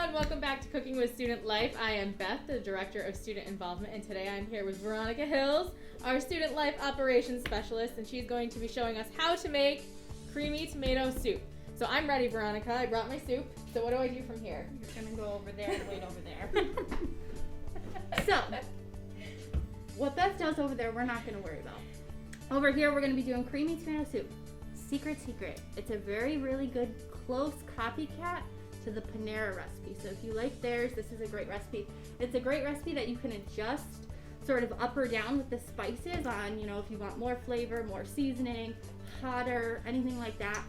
everyone, welcome back to Cooking with Student Life. I am Beth, the Director of Student Involvement, and today I'm here with Veronica Hills, our Student Life Operations Specialist, and she's going to be showing us how to make creamy tomato soup. So I'm ready, Veronica. I brought my soup. So what do I do from here? You're gonna go over there and wait over there. So, what Beth does over there, we're not gonna worry about. Over here, we're gonna be doing creamy tomato soup. Secret. It's a really good close copycat to the Panera recipe. So if you like theirs, this is a great recipe. It's a great recipe that you can adjust sort of up or down with the spices on, if you want more flavor, more seasoning, hotter, anything like that.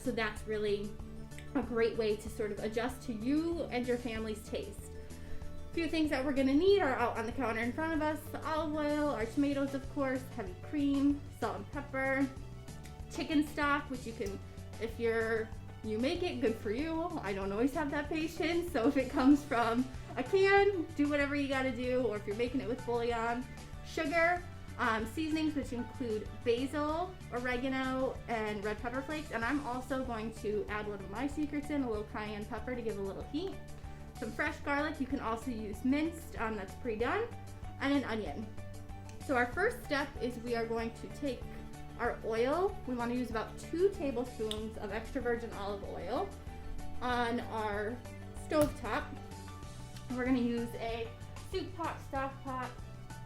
So that's really a great way to sort of adjust to you and your family's taste. A few things that we're gonna need are out on the counter in front of us: the olive oil, our tomatoes, of course, heavy cream, salt and pepper, chicken stock, which you can, if you make it, good for you. I don't always have that patience, so if it comes from a can, do whatever you gotta do, or if you're making it with bouillon. Sugar, seasonings, which include basil, oregano, and red pepper flakes, and I'm also going to add one of my secrets in, a little cayenne pepper to give a little heat. Some fresh garlic, you can also use minced, that's pre-done, and an onion. So our first step is we are going to take our oil. We want to use about 2 tablespoons of extra virgin olive oil on our stove top. We're going to use a soup pot, stock pot.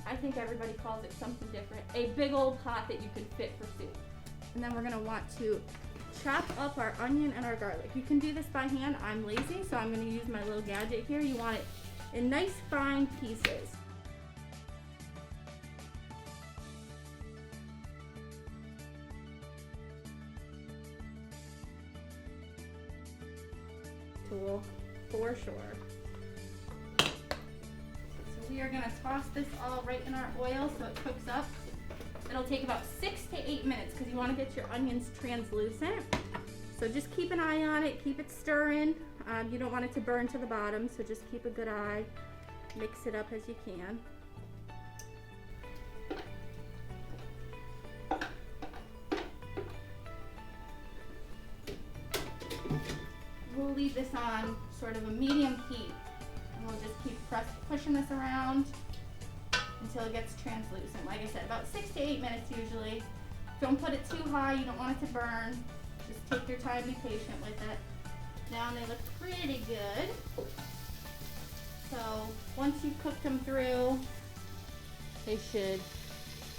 I think everybody calls it something different. A big old pot that you can fit for soup. And then we're going to want to chop up our onion and our garlic. You can do this by hand. I'm lazy, so I'm going to use my little gadget here. You want it in nice fine pieces. Tool for sure. So we are going to toss this all right in our oil so it cooks up. It'll take about 6 to 8 minutes because you want to get your onions translucent. So just keep an eye on it, keep it stirring. You don't want it to burn to the bottom, so just keep a good eye. Mix it up as you can. We'll leave this on sort of a medium heat, and we'll just keep pushing this around until it gets translucent. Like I said, about 6 to 8 minutes usually. Don't put it too high, you don't want it to burn. Just take your time, be patient with it. Now they look pretty good. So once you've cooked them through, they should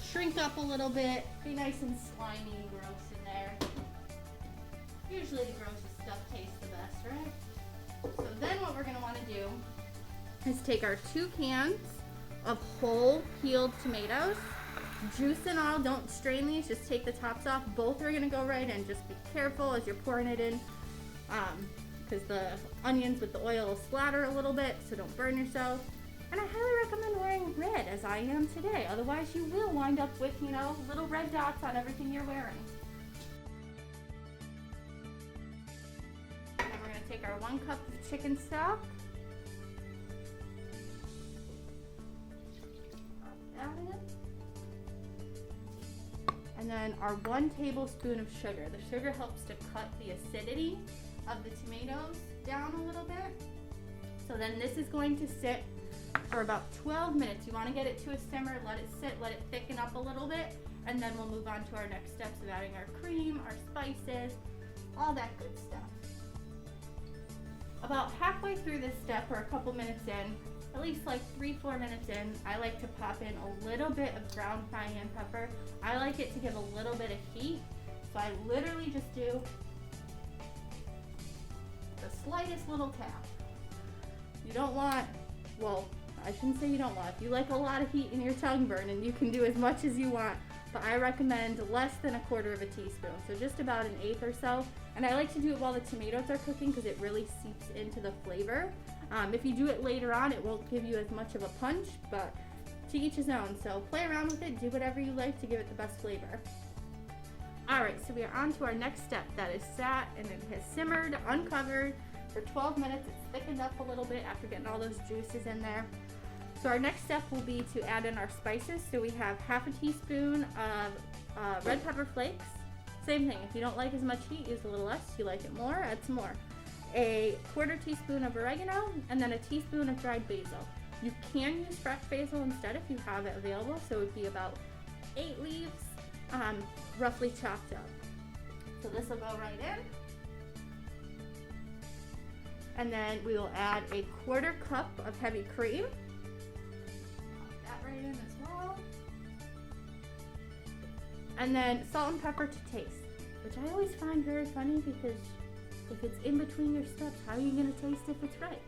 shrink up a little bit, be nice and slimy and gross in there. Usually the grossest stuff tastes the best, right? So then what we're going to want to do is take our 2 cans of whole peeled tomatoes, juice and all. Don't strain these, just take the tops off. Both are going to go right in. Just be careful as you're pouring it in, because the onions with the oil will splatter a little bit, so don't burn yourself. And I highly recommend wearing red, as I am today. Otherwise you will wind up with, little red dots on everything you're wearing. Take our 1 cup of chicken stock. Pop that in. And then our 1 tablespoon of sugar. The sugar helps to cut the acidity of the tomatoes down a little bit. So then this is going to sit for about 12 minutes. You want to get it to a simmer, let it sit, let it thicken up a little bit, and then we'll move on to our next steps of adding our cream, our spices, all that good stuff. About halfway through this step, or a couple minutes in, at least like 3-4 minutes in, I like to pop in a little bit of ground cayenne pepper. I like it to give a little bit of heat, so I literally just do the slightest little tap. You don't want, well, I shouldn't say you don't want. If you like a lot of heat in your tongue burning, you can do as much as you want, but I recommend less than 1/4 of a teaspoon, so just about 1/8 or so. And I like to do it while the tomatoes are cooking because it really seeps into the flavor. If you do it later on, it won't give you as much of a punch, but to each his own. So play around with it, do whatever you like to give it the best flavor. Alright, so we are on to our next step. That is sat and it has simmered, uncovered for 12 minutes. It's thickened up a little bit after getting all those juices in there. So our next step will be to add in our spices. So we have 1/2 teaspoon of red pepper flakes. Same thing, if you don't like as much heat, use a little less. If you like it more, add some more. a quarter teaspoon of oregano, and then a teaspoon of dried basil. You can use fresh basil instead if you have it available, so it would be about 8 leaves, roughly chopped up. So this will go right in. And then we will add a quarter cup of heavy cream. Pop that right in as well. And then salt and pepper to taste, which I always find very funny because if it's in between your steps, how are you going to taste if it's right?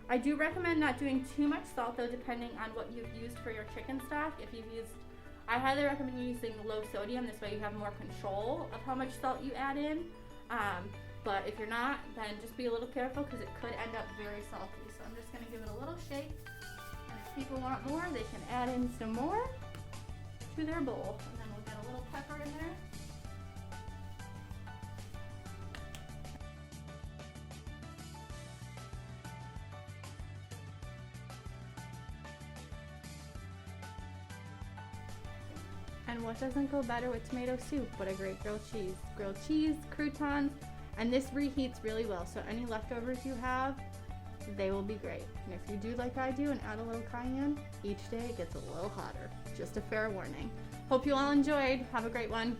I do recommend not doing too much salt though, depending on what you've used for your chicken stock. I highly recommend you using low sodium. This way you have more control of how much salt you add in. But if you're not, then just be a little careful because it could end up very salty. So I'm just going to give it a little shake. And if people want more, they can add in some more to their bowl. And then we'll get a little pepper in there. And what doesn't go better with tomato soup but a great grilled cheese? Grilled cheese, croutons, and this reheats really well. So any leftovers you have, they will be great. And if you do like I do and add a little cayenne, each day it gets a little hotter. Just a fair warning. Hope you all enjoyed. Have a great one.